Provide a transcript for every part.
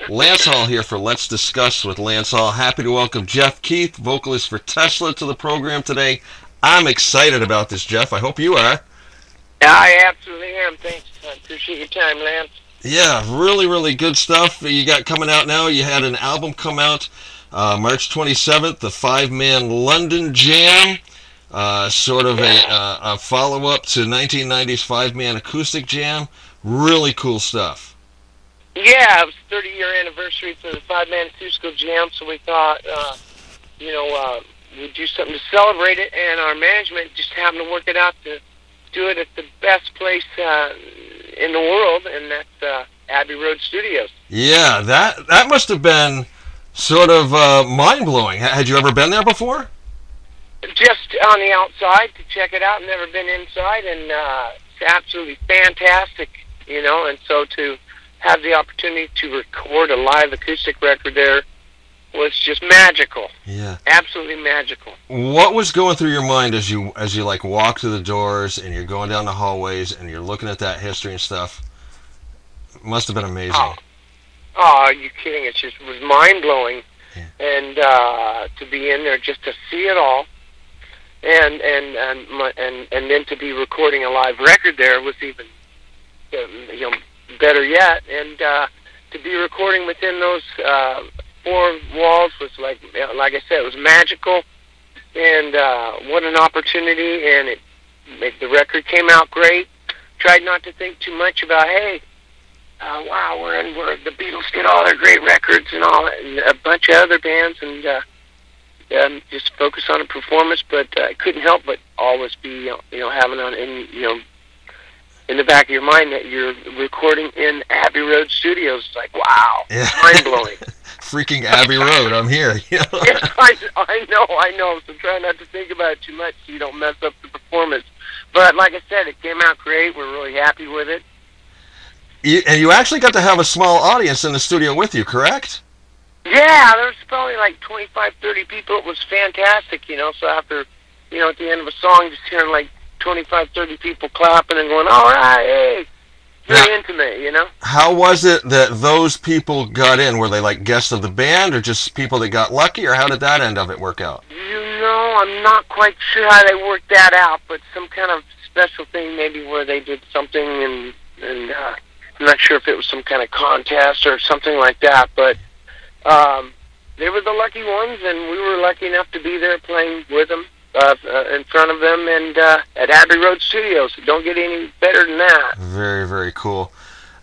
Lance Hall here for Let's Discuss with Lance Hall. Happy to welcome Jeff Keith, vocalist for Tesla, to the program today. I'm excited about this, Jeff. I hope you are. I absolutely am. Thanks. I appreciate your time, Lance. Yeah, really, really good stuff you got coming out now. You had an album come out March 27th, the five-man London Jam, sort of a follow-up to 1990's five-man Acoustic Jam. Really cool stuff. Yeah, it was 30-year anniversary for the five-man acoustical jam, so we thought, we'd do something to celebrate it, and our management just happened to work it out to do it at the best place in the world, and that's Abbey Road Studios. Yeah, that must have been sort of mind-blowing. Had you ever been there before? Just on the outside to check it out. Never been inside, and it's absolutely fantastic, and so to have the opportunity to record a live acoustic record there was just magical. Yeah, absolutely magical. What was going through your mind as you like walk through the doors and you're going down the hallways and you're looking at that history and stuff? It must have been amazing. Oh, are you kidding? It was mind blowing, yeah. And to be in there just to see it all, and then to be recording a live record there was even better yet, and to be recording within those four walls was like I said, it was magical, and what an opportunity, and the record came out great. Tried not to think too much about, hey, wow, where the Beatles did all their great records and all that, and a bunch of other bands, and just focus on the performance, but I couldn't help but always be, having on in the back of your mind that you're recording in Abbey Road Studios. It's like, wow, yeah. Mind-blowing. Freaking Abbey Road, I'm here. Yes, I know. So try not to think about it too much so you don't mess up the performance. But like I said, it came out great. We're really happy with it. And you actually got to have a small audience in the studio with you, correct? Yeah, there was probably like 25, 30 people. It was fantastic, So after, at the end of a song, just hearing like 25, 30 people clapping and going, all right, hey. Very intimate, How was it that those people got in? Were they like guests of the band or just people that got lucky, or how did that end of it work out? I'm not quite sure how they worked that out, but some kind of special thing maybe where they did something, and I'm not sure if it was some kind of contest or something like that, but they were the lucky ones, and we were lucky enough to be there playing with them. In front of them, and at Abbey Road Studios. Don't get any better than that. Very, very cool.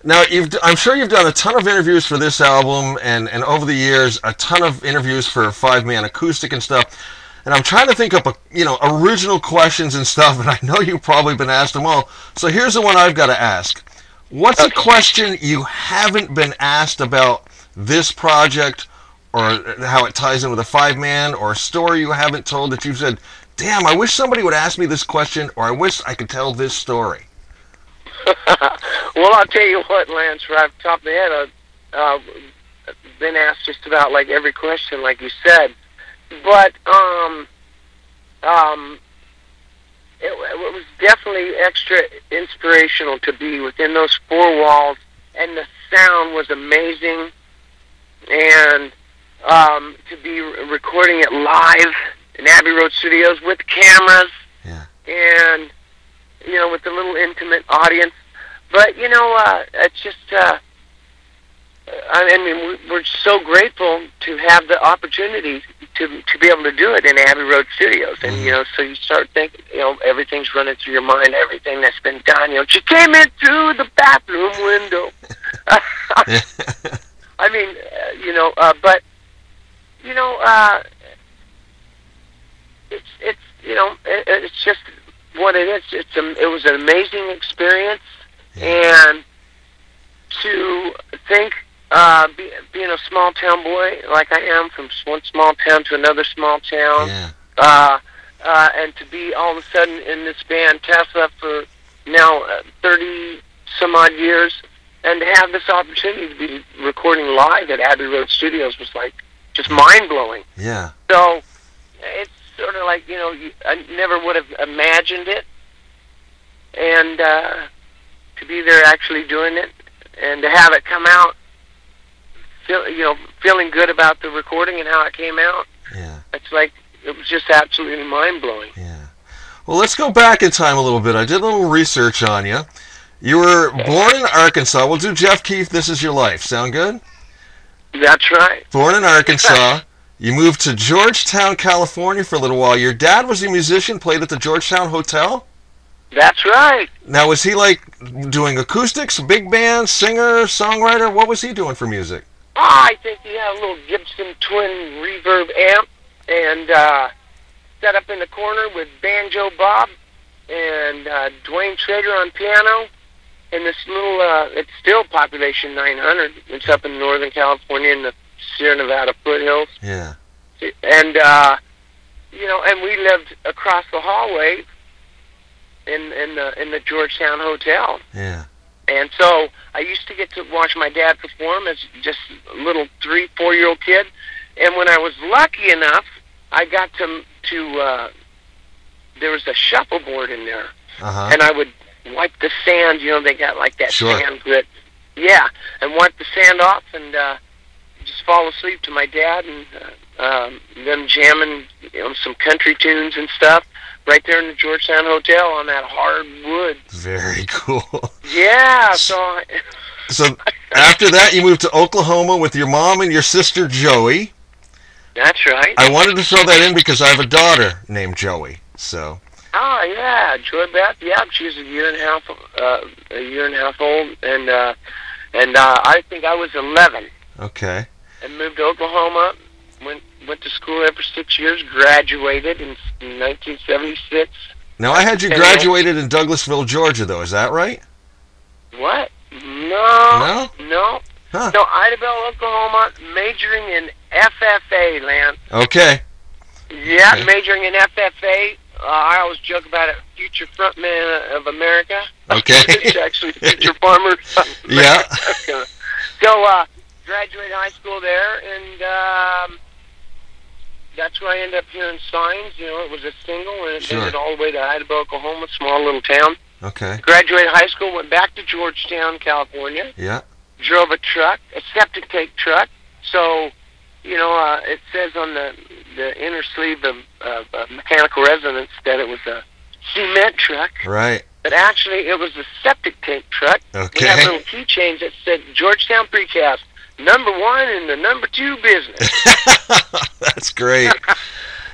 Now, I'm sure you've done a ton of interviews for this album, and over the years, a ton of interviews for five-man acoustic and stuff. And I'm trying to think up, original questions and stuff, and I know you've probably been asked them all. So here's the one I've got to ask. What's a question you haven't been asked about this project, or how it ties in with a five-man, or a story you haven't told that you've said, damn, I wish somebody would ask me this question, or I wish I could tell this story? Well, I'll tell you what, Lance, right off the top of the head, I've been asked just about like every question, like you said. But it was definitely extra inspirational to be within those four walls, and the sound was amazing, and to be recording it live in Abbey Road Studios with cameras, yeah, and with a little intimate audience. But it's just we're so grateful to have the opportunity to be able to do it in Abbey Road Studios, and so you start thinking, everything's running through your mind, everything that's been done. She came in through the bathroom window. But it's just what it is. It was an amazing experience, and to think, being a small town boy like I am, from one small town to another small town, and to be all of a sudden in this band Tesla for now 30 some odd years, and to have this opportunity to be recording live at Abbey Road Studios was like just mind blowing. Yeah. So it's sort of like, I never would have imagined it, and to be there actually doing it, and to have it come out feeling good about the recording and how it came out. Yeah. It's like it was just absolutely mind blowing. Yeah. Well, let's go back in time a little bit. I did a little research on you. You were born in Arkansas. We'll do Jeff Keith, This Is Your Life. Sound good? That's right. Born in Arkansas. You moved to Georgetown, California for a little while. Your dad was a musician, played at the Georgetown Hotel? That's right. Now, was he like doing acoustics, big band, singer, songwriter? What was he doing for music? I think he had a little Gibson twin reverb amp and set up in the corner with Banjo Bob and Dwayne Trader on piano. And this little, it's still population 900. It's up in Northern California in the Sierra Nevada foothills. Yeah. And, and we lived across the hallway in the Georgetown Hotel. Yeah. And so I used to get to watch my dad perform as just a little 3-4-year-old kid. And when I was lucky enough, I got to there was a shuffleboard in there. Uh-huh. And I would wipe the sand, they got like that Sure. sand grit. Yeah, and wipe the sand off and just fall asleep to my dad and them jamming some country tunes and stuff right there in the Georgetown Hotel on that hard wood. Very cool. Yeah, So after that, you moved to Oklahoma with your mom and your sister Joey. That's right. I wanted to throw that in because I have a daughter named Joey. So. Oh yeah, Joy Beth. Yeah, she's a year and a half old, and I think I was 11. Okay. And moved to Oklahoma. Went to school there for 6 years. Graduated in 1976. Now I had you graduated in Douglasville, Georgia, though. Is that right? What? No. No. Huh. No, Idabel, Oklahoma, majoring in FFA, Lance. Okay. Yeah, Okay. majoring in FFA. I always joke about it, future frontman of America. Okay. It's actually future farmer. Yeah. So, graduated high school there, and that's where I ended up hearing Signs. It was a single, and it Sure. made it all the way to Idabel, Oklahoma, small little town. Okay. Graduated high school, went back to Georgetown, California. Yeah. Drove a truck, a septic tank truck. So, it says on the inner sleeve of Mechanical Resonance that it was a cement truck. Right. But actually, it was a septic tank truck. Okay. We had little keychains that said Georgetown Precast, #1 in the #2 business. That's great.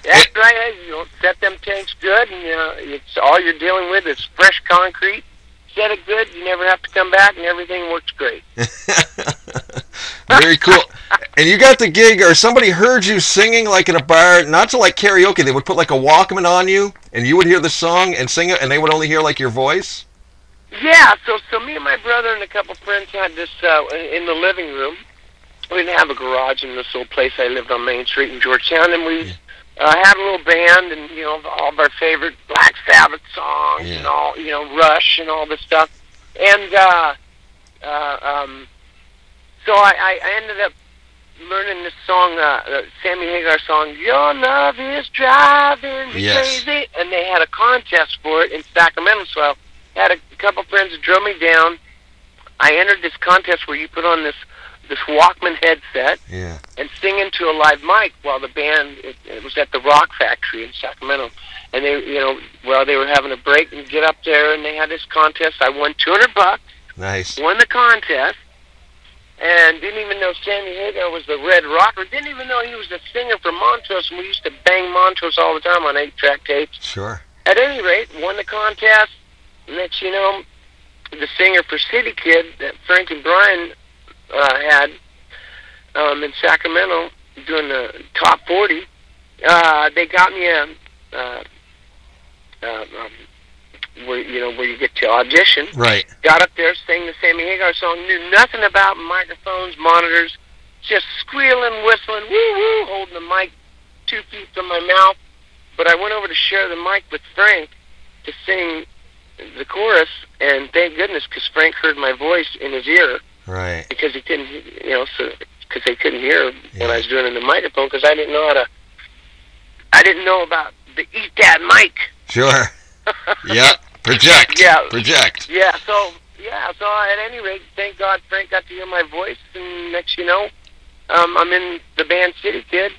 That's right. Set them tanks good, and it's all you're dealing with is fresh concrete. Set it good, you never have to come back, and everything works great. Very cool. And you got the gig, or somebody heard you singing like in a bar, not to like karaoke, they would put like a Walkman on you, and you would hear the song and sing it, and they would only hear like your voice? Yeah, so me and my brother and a couple friends had this in the living room. We didn't have a garage in this little place I lived on Main Street in Georgetown, and we had a little band, and all of our favorite Black Sabbath songs, and all Rush and all this stuff, and so I ended up learning this song, Sammy Hagar song, "Your Love Is Driving Me Crazy," and they had a contest for it in Sacramento. So I had a couple friends that drove me down. I entered this contest where you put on this Walkman headset and sing into a live mic while the band, it was at the Rock Factory in Sacramento, and they they were having a break and get up there, and they had this contest. I won $200. Nice. Won the contest, and didn't even know Sammy Hagar was the Red Rocker. Didn't even know he was the singer for Montrose, and we used to bang Montrose all the time on 8-track tapes. Sure. At any rate, won the contest, and next the singer for City Kid that Frank and Brian had in Sacramento doing the top 40. They got me where you get to audition. Right. Got up there, sang the Sammy Hagar song, knew nothing about microphones, monitors, just squealing, whistling, woo-woo, holding the mic 2 feet from my mouth. But I went over to share the mic with Frank to sing the chorus, and thank goodness, because Frank heard my voice in his ear. Right. Because he couldn't, because they couldn't hear when I was doing it in the microphone, because I didn't know about the eat that mic. Sure. Yeah. Project. Yeah. Project. Yeah. So at any rate, thank God Frank got to hear my voice, and next I'm in the band City Kid.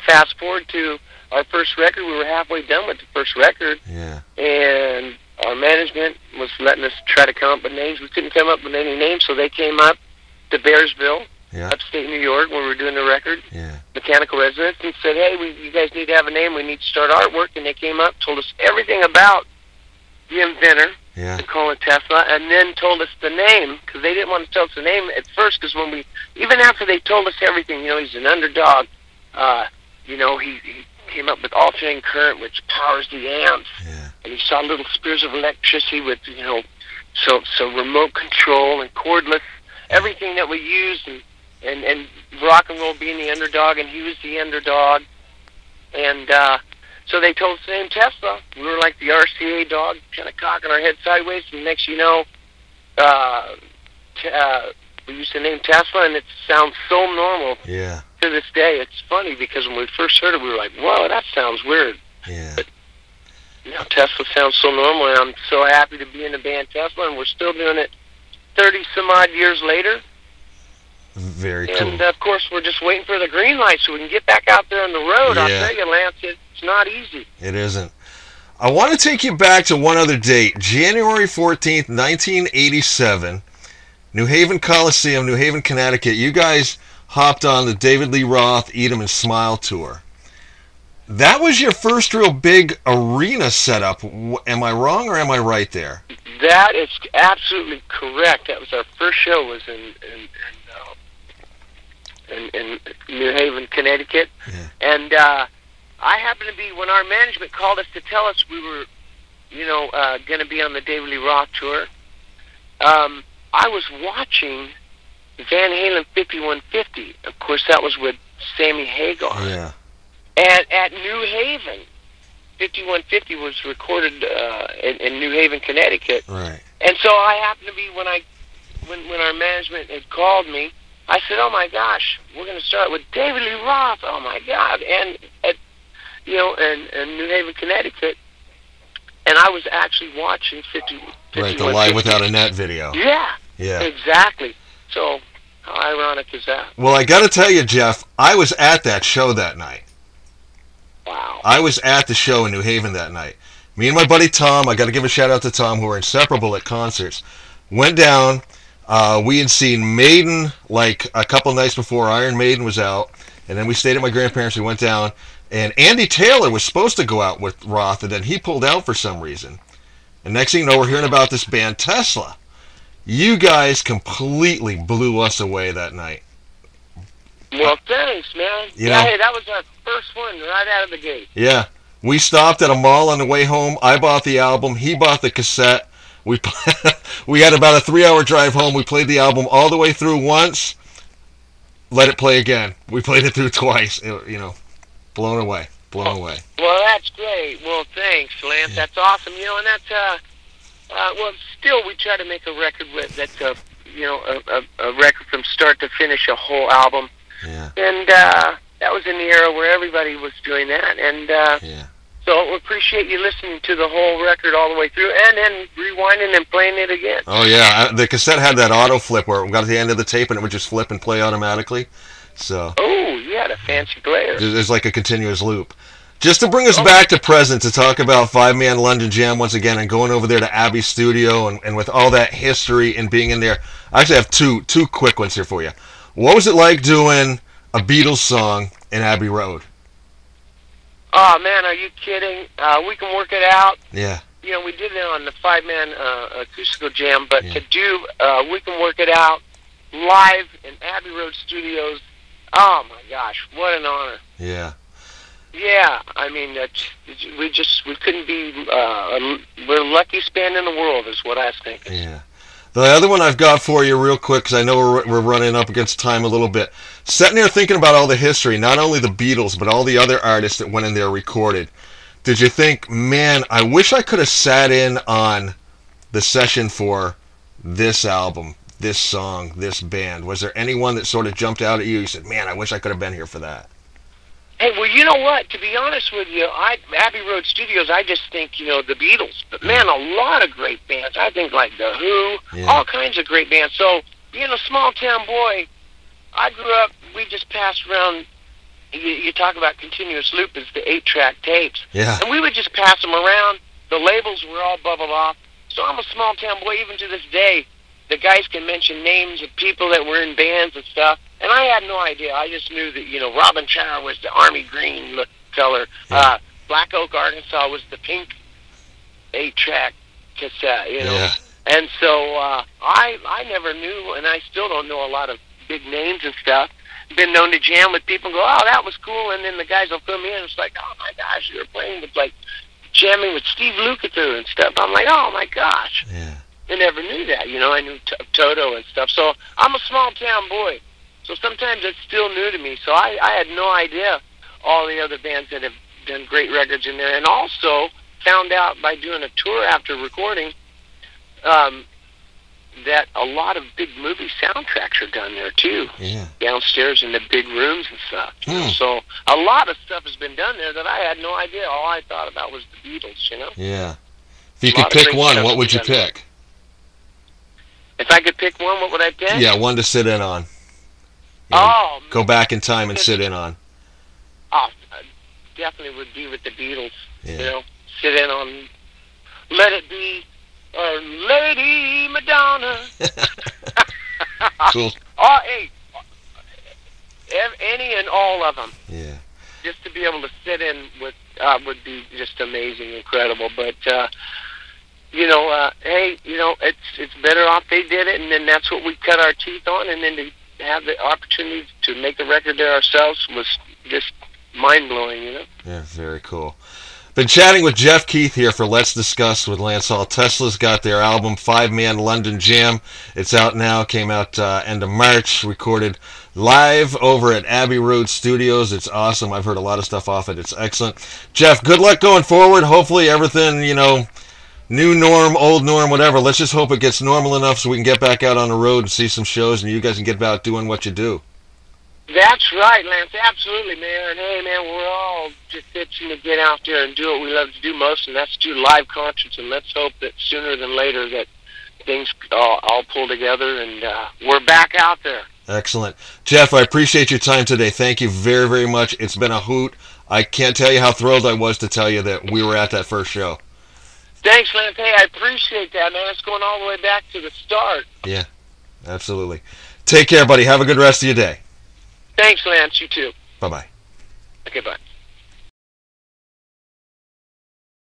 Fast forward to our first record. We were halfway done with the first record. Yeah. And our management was letting us try to come up with names. We couldn't come up with any names, so they came up to Bearsville, upstate New York, where we were doing the record, Mechanical Resonance, and said, hey, you guys need to have a name. We need to start artwork. And they came up, told us everything about the inventor, Nikola Tesla, and then told us the name, because they didn't want to tell us the name at first, because even after they told us everything, he's an underdog, he came up with alternating current, which powers the amps, and he saw little spears of electricity with, so remote control and cordless, everything that we used, and rock and roll being the underdog, and he was the underdog, and so they told us the name Tesla. We were like the RCA dog, kind of cocking our head sideways, and next you know, we used the name Tesla, and it sounds so normal. Yeah. To this day, it's funny because when we first heard it, we were like, "Whoa, that sounds weird." Yeah. But Tesla sounds so normal, and I'm so happy to be in the band Tesla, and we're still doing it 30 some odd years later. Very cool. And of course, we're just waiting for the green light so we can get back out there on the road. I'll tell you, Lance, it's not easy. It isn't. I want to take you back to one other date, January 14th, 1987, New Haven Coliseum, New Haven, Connecticut. You guys hopped on the David Lee Roth Eat 'em and Smile tour. That was your first real big arena setup. Am I wrong or am I right there? That is absolutely correct. That was our first show. Was in New Haven, Connecticut, and I happened to be when our management called us to tell us we were, going to be on the David Lee Roth tour. I was watching Van Halen 5150. Of course, that was with Sammy Hagar. Yeah. At New Haven, 5150 was recorded in New Haven, Connecticut. Right. And so I happened to be when our management had called me. I said, "Oh my gosh, we're going to start with David Lee Roth." Oh my God! And at in New Haven, Connecticut, and I was actually watching 5150. Right, the Live Without a Net video. Yeah. Yeah. Exactly. So how ironic is that? Well, I got to tell you, Jeff, I was at that show that night. Wow. I was at the show in New Haven that night. Me and my buddy Tom, I got to give a shout out to Tom, who are inseparable at concerts, went down. We had seen Maiden like a couple nights before Iron Maiden was out, and then we stayed at my grandparents. We went down, and Andy Taylor was supposed to go out with Roth, and then he pulled out for some reason. And next thing you know, we're hearing about this band Tesla. You guys completely blew us away that night. Well, thanks, man. Hey, that was our first one right out of the gate. Yeah. We stopped at a mall on the way home. I bought the album. He bought the cassette. We had about a 3-hour drive home. We played the album all the way through once. Let it play again. We played it through twice. Blown away. Blown away. Well, that's great. Well, thanks, Lance. Yeah. That's awesome. And that's well, still we try to make a record that's a record from start to finish, a whole album. Yeah. And that was in the era where everybody was doing that. And so we appreciate you listening to the whole record all the way through and then rewinding and playing it again. Oh, yeah. The cassette had that auto flip where it got to the end of the tape and it would just flip and play automatically. So. Oh, yeah, the fancy player. There's like a continuous loop. Just to bring us back to present, to talk about Five Man London Jam once again and going over there to Abbey's studio and with all that history and being in there. I actually have two quick ones here for you. What was it like doing a Beatles song in Abbey Road? Oh, man, are you kidding? We can work it out. Yeah. We did it on the 5-man acoustical jam, but to do We Can Work It Out live in Abbey Road Studios, oh, my gosh, what an honor. Yeah. Yeah, I mean, we couldn't be, we're the luckiest band in the world is what I was thinking. Yeah. The other one I've got for you real quick, because I know we're running up against time a little bit. Sitting there thinking about all the history, not only the Beatles, but all the other artists that went in there recorded. Did you think, man, I wish I could have sat in on the session for this album, this song, this band? Was there anyone that sort of jumped out at you? You said, man, I wish I could have been here for that. Hey, well, you know what? To be honest with you, Abbey Road Studios, I just think, the Beatles. But, man, a lot of great bands. I think like The Who, all kinds of great bands. So, being a small-town boy, I grew up. We just passed around. You talk about continuous loop as the 8-track tapes, Yeah. and we would just pass them around. The labels were all bubbled off. So I'm a small town boy. Even to this day, the guys can mention names of people that were in bands and stuff, and I had no idea. I just knew that Robin Chow was the army green color. Yeah. Black Oak, Arkansas was the pink 8-track cassette. Yeah. And so I never knew, and I still don't know a lot of big names and stuff. Been known to jam with people and go, oh, that was cool, and then the guys will come in and it's like, oh my gosh, you were playing with jamming with Steve Lukather and stuff. I'm like, oh my gosh. Yeah. I never knew that. I knew Toto and stuff. So I'm a small town boy. So sometimes it's still new to me. So I had no idea all the other bands that have done great records in there. And also found out by doing a tour after recording that a lot of big movie soundtracks are done there too. Yeah. Downstairs in the big rooms and stuff. Hmm. So a lot of stuff has been done there that I had no idea. All I thought about was the Beatles, Yeah. If you A could lot of pick great one, stuff what would you has been done. pick? If I could pick one, what would I pick? Yeah, one to sit in on. Oh, Go back in time and sit in on. Oh, definitely would be with the Beatles. Yeah. Sit in on Let It Be or Lady Madonna. Cool. Oh, hey, any and all of them. Yeah. Just to be able to sit in with would be just amazing, incredible. But hey, it's better off they did it, and then that's what we cut our teeth on, and then to have the opportunity to make a record there ourselves was just mind blowing. Yeah, very cool. Been chatting with Jeff Keith here for Let's Discuss with Lance Hall. Tesla's got their album 5-Man London Jam. It's out now. Came out end of March. Recorded live over at Abbey Road Studios. It's awesome. I've heard a lot of stuff off it. It's excellent. Jeff, good luck going forward. Hopefully everything, new norm, old norm, whatever. Let's just hope it gets normal enough so we can get back out on the road and see some shows and you guys can get about doing what you do. That's right, Lance. Absolutely, man. And hey, man, we're all just itching to get out there and do what we love to do most, and that's do live concerts. And let's hope that sooner than later that things all pull together and we're back out there. Excellent. Jeff, I appreciate your time today. Thank you very, very much. It's been a hoot. I can't tell you how thrilled I was to tell you that we were at that first show. Thanks, Lance. Hey, I appreciate that, man. It's going all the way back to the start. Yeah, absolutely. Take care, buddy. Have a good rest of your day. Thanks, Lance. You too. Bye-bye. Okay, bye.